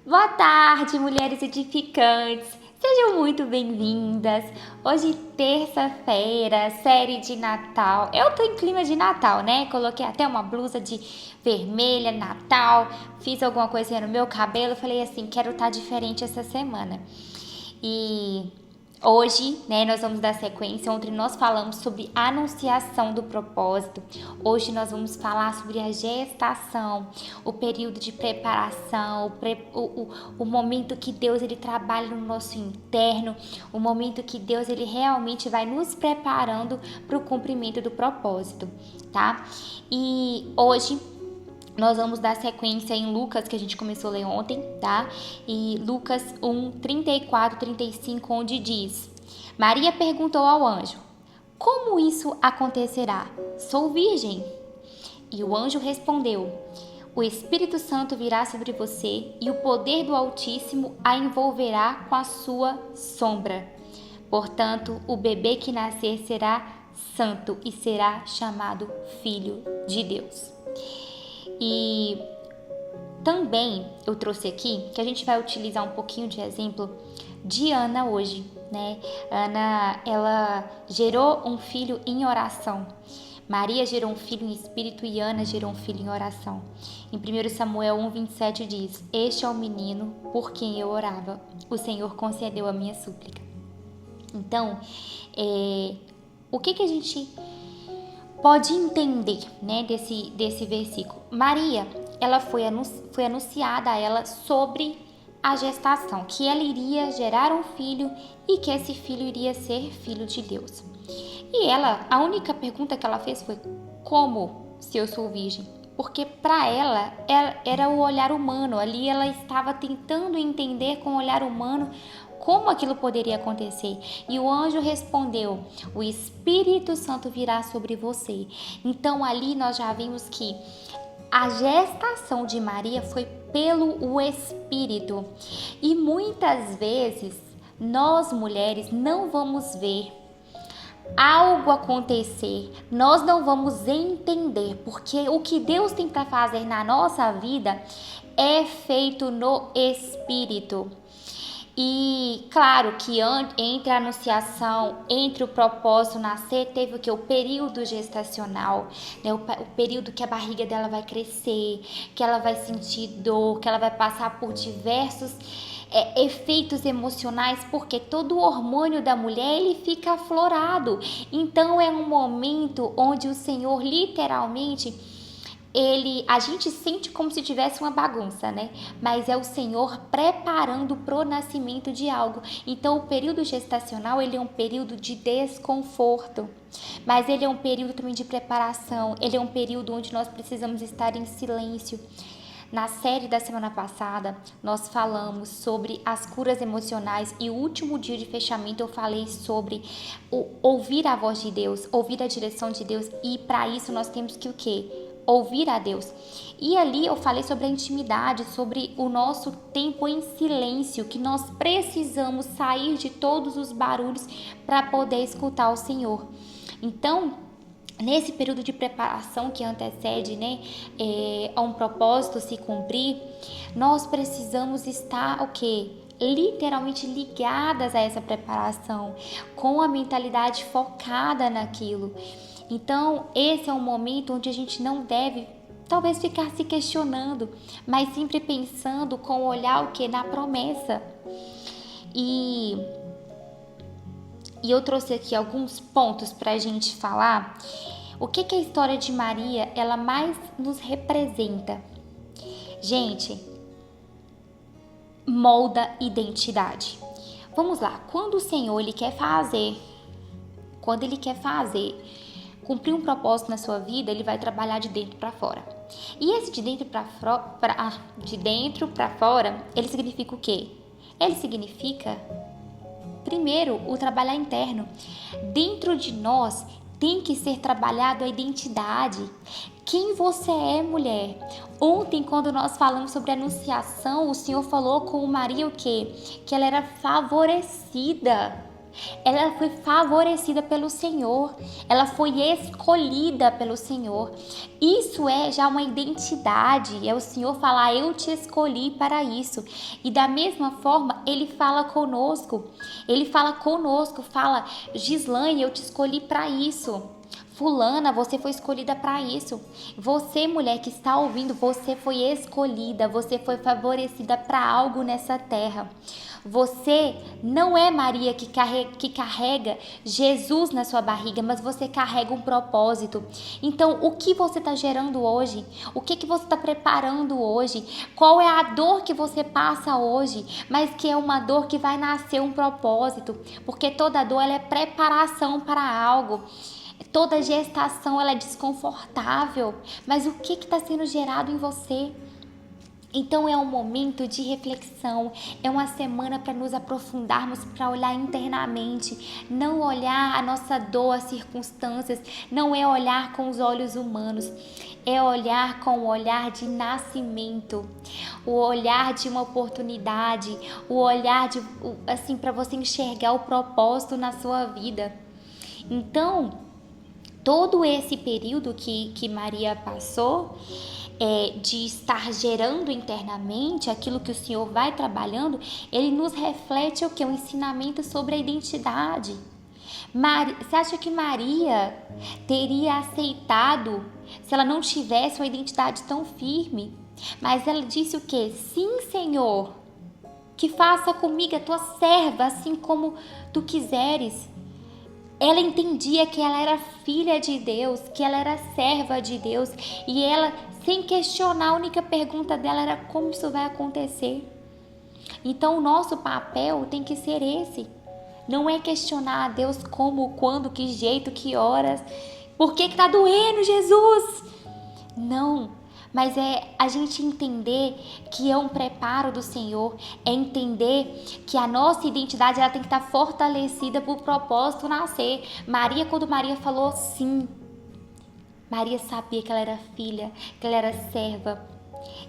Boa tarde, mulheres edificantes. Sejam muito bem-vindas. Hoje, terça-feira, série de Natal. Eu tô em clima de Natal, né? Coloquei até uma blusa de vermelha, Natal. Fiz alguma coisinha no meu cabelo. Falei assim, quero estar diferente essa semana. E hoje, né, nós vamos dar sequência. Ontem nós falamos sobre a anunciação do propósito. Hoje nós vamos falar sobre a gestação, o período de preparação, o momento que Deus ele trabalha no nosso interno, o momento que Deus ele realmente vai nos preparando para o cumprimento do propósito, tá? E hoje nós vamos dar sequência em Lucas, que a gente começou a ler ontem, tá? E Lucas 1, 34, 35, onde diz: Maria perguntou ao anjo: Como isso acontecerá? Sou virgem. E o anjo respondeu: O Espírito Santo virá sobre você e o poder do Altíssimo a envolverá com a sua sombra. Portanto, o bebê que nascer será santo e será chamado Filho de Deus. E também eu trouxe aqui que a gente vai utilizar um pouquinho de exemplo de Ana hoje, né? Ana, ela gerou um filho em oração. Maria gerou um filho em espírito e Ana gerou um filho em oração. Em 1 Samuel 1,27 diz: Este é o menino por quem eu orava. O Senhor concedeu a minha súplica. Então, o que a gente pode entender, né, desse versículo? Maria, ela foi anunciada a ela sobre a gestação, que ela iria gerar um filho e que esse filho iria ser filho de Deus. E ela, a única pergunta que ela fez foi: como, se eu sou virgem? Porque para ela era o olhar humano, ali ela estava tentando entender com o olhar humano como aquilo poderia acontecer. E o anjo respondeu: o Espírito Santo virá sobre você. Então ali nós já vimos que a gestação de Maria foi pelo Espírito. E muitas vezes nós mulheres não vamos ver algo acontecer, nós não vamos entender, porque o que Deus tem para fazer na nossa vida é feito no Espírito. E claro que entre a anunciação, entre o propósito nascer, teve o que? O período gestacional, né? O período que a barriga dela vai crescer, que ela vai sentir dor, que ela vai passar por diversos efeitos emocionais, porque todo o hormônio da mulher ele fica aflorado. Então é um momento onde o Senhor literalmente a gente sente como se tivesse uma bagunça, né? Mas é o Senhor preparando pro nascimento de algo. Então, o período gestacional, ele é um período de desconforto, mas ele é um período também de preparação. Ele é um período onde nós precisamos estar em silêncio. Na série da semana passada, nós falamos sobre as curas emocionais e o último dia de fechamento eu falei sobre ouvir a voz de Deus, ouvir a direção de Deus, e para isso nós temos que o quê? Ouvir a Deus. E ali eu falei sobre a intimidade, sobre o nosso tempo em silêncio, que nós precisamos sair de todos os barulhos para poder escutar o Senhor. Então, nesse período de preparação que antecede, né, a um propósito se cumprir, nós precisamos estar o quê? Literalmente ligadas a essa preparação, com a mentalidade focada naquilo. Então, esse é um momento onde a gente não deve talvez ficar se questionando, mas sempre pensando com o olhar o que? Na promessa. E eu trouxe aqui alguns pontos para a gente falar. O que a história de Maria ela mais nos representa? Gente, molda identidade. Vamos lá, quando o Senhor quando ele quer fazer cumprir um propósito na sua vida, ele vai trabalhar de dentro para fora. E esse de dentro para fora, ele significa o quê? Ele significa, primeiro, o trabalhar interno. Dentro de nós tem que ser trabalhado a identidade. Quem você é, mulher? Ontem, quando nós falamos sobre a anunciação, o Senhor falou com Maria o quê? Que ela era favorecida. Ela foi favorecida pelo Senhor. Ela foi escolhida pelo Senhor. Isso é já uma identidade. É o Senhor falar, eu te escolhi para isso. E da mesma forma, Ele fala conosco. Ele fala conosco, fala, Gislaine, eu te escolhi para isso. Fulana, você foi escolhida para isso. Você, mulher que está ouvindo, você foi escolhida, você foi favorecida para algo nessa terra. Você não é Maria que carrega Jesus na sua barriga, mas você carrega um propósito. Então, o que você está gerando hoje? O que você está preparando hoje? Qual é a dor que você passa hoje? Mas que é uma dor que vai nascer um propósito, porque toda dor ela é preparação para algo. Toda gestação ela é desconfortável, mas o que está sendo gerado em você? Então é um momento de reflexão, é uma semana para nos aprofundarmos, para olhar internamente, não olhar a nossa dor, as circunstâncias, não é olhar com os olhos humanos, é olhar com o olhar de nascimento, o olhar de uma oportunidade, o olhar de assim para você enxergar o propósito na sua vida. Então, todo esse período que Maria passou, de estar gerando internamente aquilo que o Senhor vai trabalhando, ele nos reflete o que? Um ensinamento sobre a identidade. Você acha que Maria teria aceitado se ela não tivesse uma identidade tão firme? Mas ela disse o que? Sim, Senhor, que faça comigo a tua serva, assim como tu quiseres. Ela entendia que ela era filha de Deus, que ela era serva de Deus, e ela, sem questionar, a única pergunta dela era como isso vai acontecer. Então o nosso papel tem que ser esse. Não é questionar a Deus como, quando, que jeito, que horas. Por que tá doendo, Jesus? Não. Mas é a gente entender que é um preparo do Senhor, é entender que a nossa identidade ela tem que estar fortalecida para o propósito nascer. Quando Maria falou sim, Maria sabia que ela era filha, que ela era serva.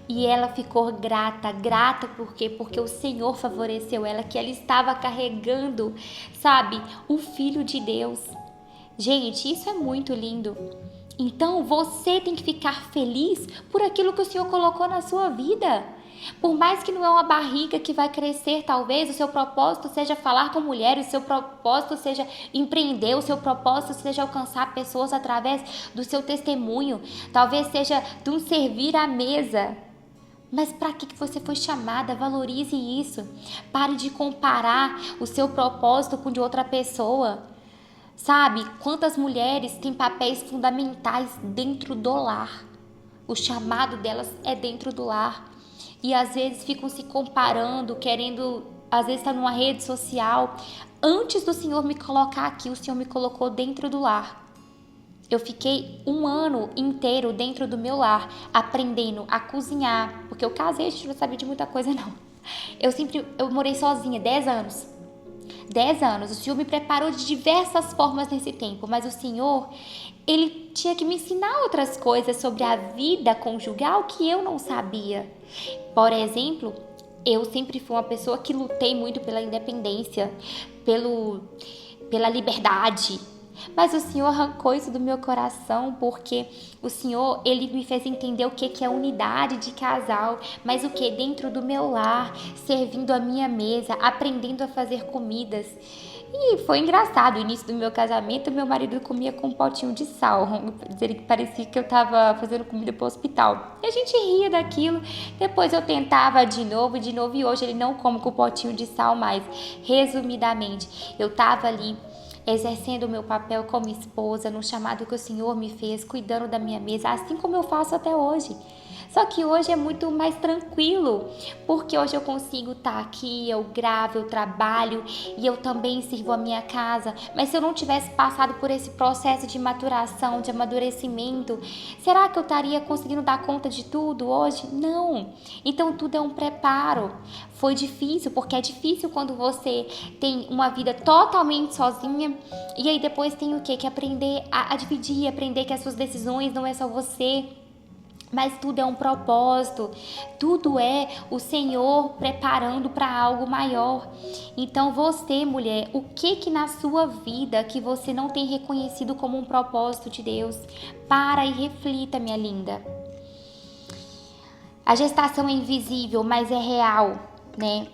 E ela ficou grata por quê? Porque o Senhor favoreceu ela, que ela estava carregando, sabe, o Filho de Deus. Gente, isso é muito lindo. Então você tem que ficar feliz por aquilo que o Senhor colocou na sua vida. Por mais que não é uma barriga que vai crescer, talvez o seu propósito seja falar com mulheres, o seu propósito seja empreender, o seu propósito seja alcançar pessoas através do seu testemunho, talvez seja de um servir à mesa. Mas para que você foi chamada? Valorize isso. Pare de comparar o seu propósito com o de outra pessoa. Sabe, quantas mulheres têm papéis fundamentais dentro do lar? O chamado delas é dentro do lar. E às vezes ficam se comparando, querendo, às vezes está numa rede social. Antes do Senhor me colocar aqui, o Senhor me colocou dentro do lar. Eu fiquei 1 ano inteiro dentro do meu lar, aprendendo a cozinhar. Porque eu casei, a gente não sabia de muita coisa não. Eu morei sozinha 10 anos. 10 anos, o Senhor me preparou de diversas formas nesse tempo, mas o Senhor, Ele tinha que me ensinar outras coisas sobre a vida conjugal que eu não sabia. Por exemplo, eu sempre fui uma pessoa que lutei muito pela independência, pela liberdade. Mas o Senhor arrancou isso do meu coração, porque o Senhor, Ele me fez entender o que é unidade de casal, mas o que dentro do meu lar, servindo a minha mesa, aprendendo a fazer comidas. E foi engraçado, o início do meu casamento, meu marido comia com um potinho de sal, dizer que parecia que eu estava fazendo comida para o hospital. E a gente ria daquilo, depois eu tentava de novo, e hoje ele não come com o potinho de sal mais. Resumidamente, eu estava ali exercendo o meu papel como esposa, no chamado que o Senhor me fez, cuidando da minha mesa, assim como eu faço até hoje. Só que hoje é muito mais tranquilo, porque hoje eu consigo estar aqui, eu gravo, eu trabalho e eu também sirvo a minha casa. Mas se eu não tivesse passado por esse processo de maturação, de amadurecimento, será que eu estaria conseguindo dar conta de tudo hoje? Não. Então tudo é um preparo. Foi difícil, porque é difícil quando você tem uma vida totalmente sozinha e aí depois tem o quê? Que aprender a dividir, aprender que as suas decisões não é só você. Mas tudo é um propósito, tudo é o Senhor preparando para algo maior. Então você, mulher, o que na sua vida que você não tem reconhecido como um propósito de Deus? Para e reflita, minha linda. A gestação é invisível, mas é real, né?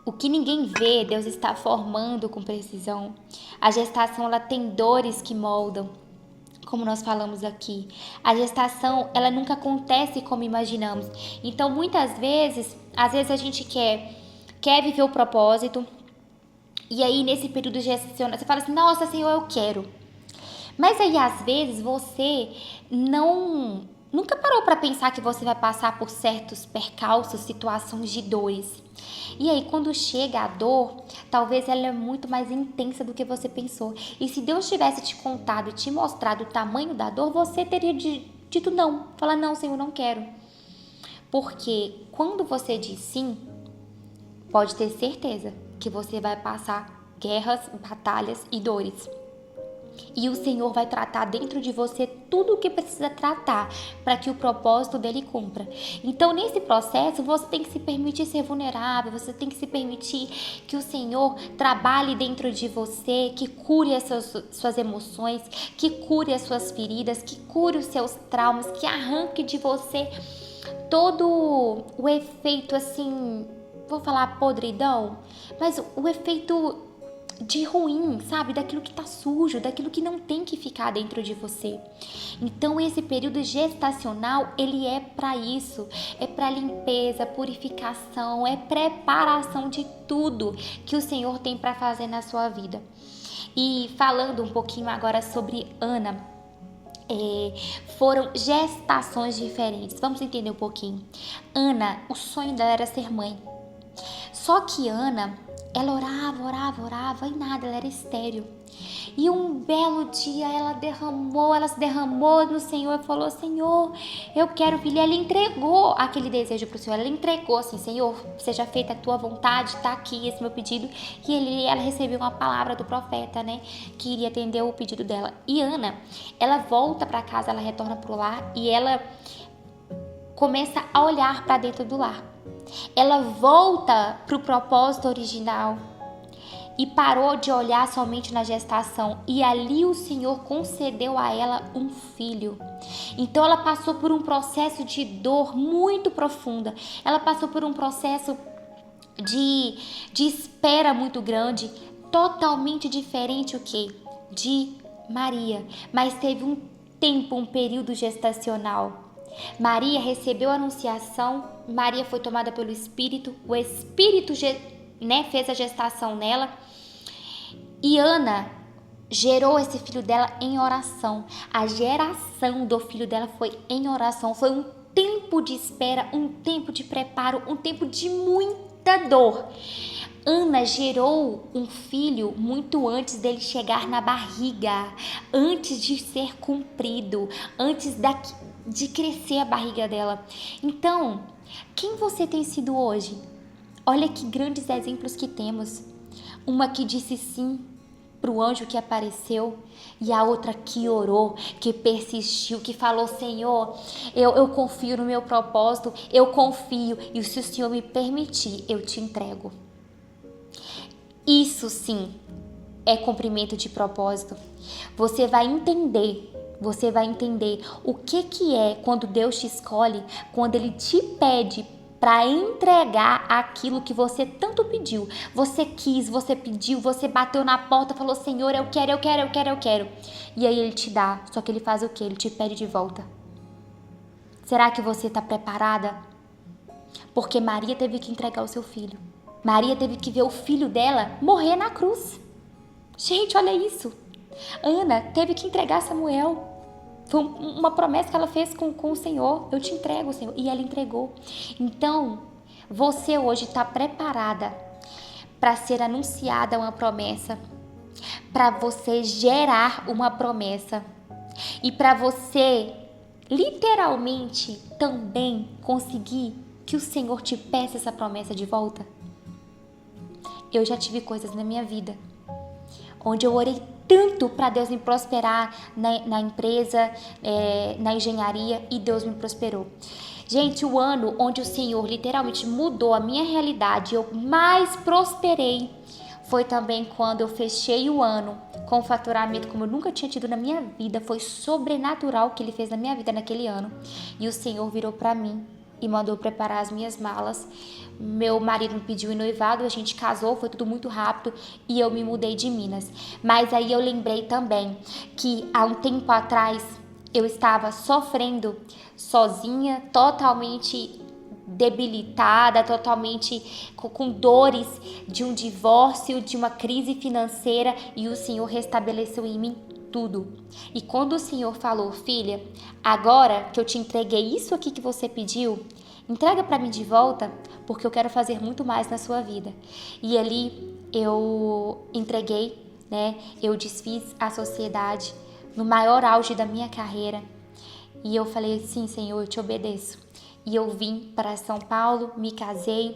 O que ninguém vê, Deus está formando com precisão. A gestação, ela tem dores que moldam, como nós falamos aqui. A gestação, ela nunca acontece como imaginamos. Então, muitas vezes, às vezes a gente quer viver o propósito, e aí nesse período gestacional, você fala assim, nossa, Senhor, eu quero. Mas aí, às vezes, você nunca parou para pensar que você vai passar por certos percalços, situações de dores. E aí, quando chega a dor, talvez ela é muito mais intensa do que você pensou. E se Deus tivesse te contado e te mostrado o tamanho da dor, você teria dito não. Falar, não, Senhor, não quero. Porque quando você diz sim, pode ter certeza que você vai passar guerras, batalhas e dores. E o Senhor vai tratar dentro de você tudo o que precisa tratar para que o propósito dele cumpra. Então, nesse processo, você tem que se permitir ser vulnerável, você tem que se permitir que o Senhor trabalhe dentro de você, que cure as suas emoções, que cure as suas feridas, que cure os seus traumas, que arranque de você todo o efeito, assim, vou falar podridão, mas o efeito de ruim, sabe? Daquilo que tá sujo, daquilo que não tem que ficar dentro de você. Então, esse período gestacional, ele é para isso. É para limpeza, purificação, é preparação de tudo que o Senhor tem para fazer na sua vida. E falando um pouquinho agora sobre Ana, foram gestações diferentes. Vamos entender um pouquinho. Ana, o sonho dela era ser mãe. Só que Ana, ela orava e nada, ela era estéril. E um belo dia ela se derramou no Senhor e falou, Senhor, eu quero filho. E ela entregou aquele desejo para o Senhor, ela entregou assim, Senhor, seja feita a tua vontade, tá aqui esse meu pedido. E ela recebeu uma palavra do profeta, né, que iria atender o pedido dela. E Ana, ela volta para casa, ela retorna pro lar e ela começa a olhar para dentro do lar. Ela volta para o propósito original e parou de olhar somente na gestação. E ali o Senhor concedeu a ela um filho. Então ela passou por um processo de dor muito profunda. Ela passou por um processo de espera muito grande, totalmente diferente de Maria. Mas teve um tempo, um período gestacional. Maria recebeu a anunciação, Maria foi tomada pelo Espírito, o Espírito fez a gestação nela e Ana gerou esse filho dela em oração. A geração do filho dela foi em oração, foi um tempo de espera, um tempo de preparo, um tempo de muita dor. Ana gerou um filho muito antes dele chegar na barriga, antes de ser cumprido, antes de crescer a barriga dela. Então, quem você tem sido hoje? Olha que grandes exemplos que temos. Uma que disse sim para o anjo que apareceu e a outra que orou, que persistiu, que falou, Senhor, eu confio no meu propósito, eu confio e se o Senhor me permitir, eu te entrego. Isso sim é cumprimento de propósito. Você vai entender o que é quando Deus te escolhe, quando Ele te pede para entregar aquilo que você tanto pediu. Você quis, você pediu, você bateu na porta, falou, Senhor, eu quero. E aí Ele te dá, só que Ele faz o quê? Ele te pede de volta. Será que você está preparada? Porque Maria teve que entregar o seu filho. Maria teve que ver o filho dela morrer na cruz. Gente, olha isso. Ana teve que entregar Samuel. Foi uma promessa que ela fez com o Senhor. Eu te entrego, Senhor. E ela entregou. Então, você hoje está preparada para ser anunciada uma promessa, para você gerar uma promessa e para você literalmente também conseguir que o Senhor te peça essa promessa de volta? Eu já tive coisas na minha vida onde eu orei tanto para Deus me prosperar na empresa, na engenharia, e Deus me prosperou. Gente, o ano onde o Senhor literalmente mudou a minha realidade, eu mais prosperei, foi também quando eu fechei o ano com faturamento como eu nunca tinha tido na minha vida. Foi sobrenatural o que Ele fez na minha vida naquele ano. E o Senhor virou para mim e mandou preparar as minhas malas. Meu marido me pediu em noivado, a gente casou, foi tudo muito rápido e eu me mudei de Minas. Mas aí eu lembrei também que há um tempo atrás eu estava sofrendo sozinha, totalmente debilitada, totalmente com dores de um divórcio, de uma crise financeira, e o Senhor restabeleceu em mim tudo. E quando o Senhor falou: filha, agora que eu te entreguei isso aqui que você pediu, entrega para mim de volta, porque eu quero fazer muito mais na sua vida. E ali eu entreguei, né? Eu desfiz a sociedade no maior auge da minha carreira. E eu falei: sim, Senhor, eu te obedeço. E eu vim para São Paulo, me casei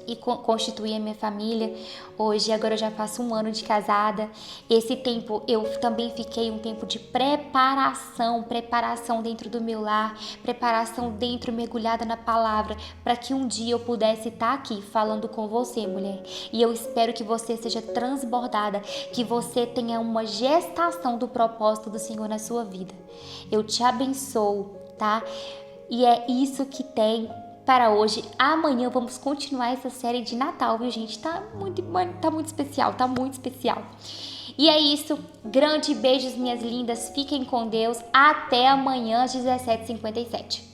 e constituí a minha família. Hoje, agora eu já faço 1 ano de casada. Esse tempo eu também fiquei um tempo de preparação dentro do meu lar, preparação dentro, mergulhada na palavra, para que um dia eu pudesse estar aqui falando com você, mulher. E eu espero que você seja transbordada, que você tenha uma gestação do propósito do Senhor na sua vida. Eu te abençoo, tá? E é isso que tem para hoje. Amanhã vamos continuar essa série de Natal, viu, gente? Tá muito especial, tá muito especial. E é isso. Grande beijos, minhas lindas. Fiquem com Deus. Até amanhã às 17h57.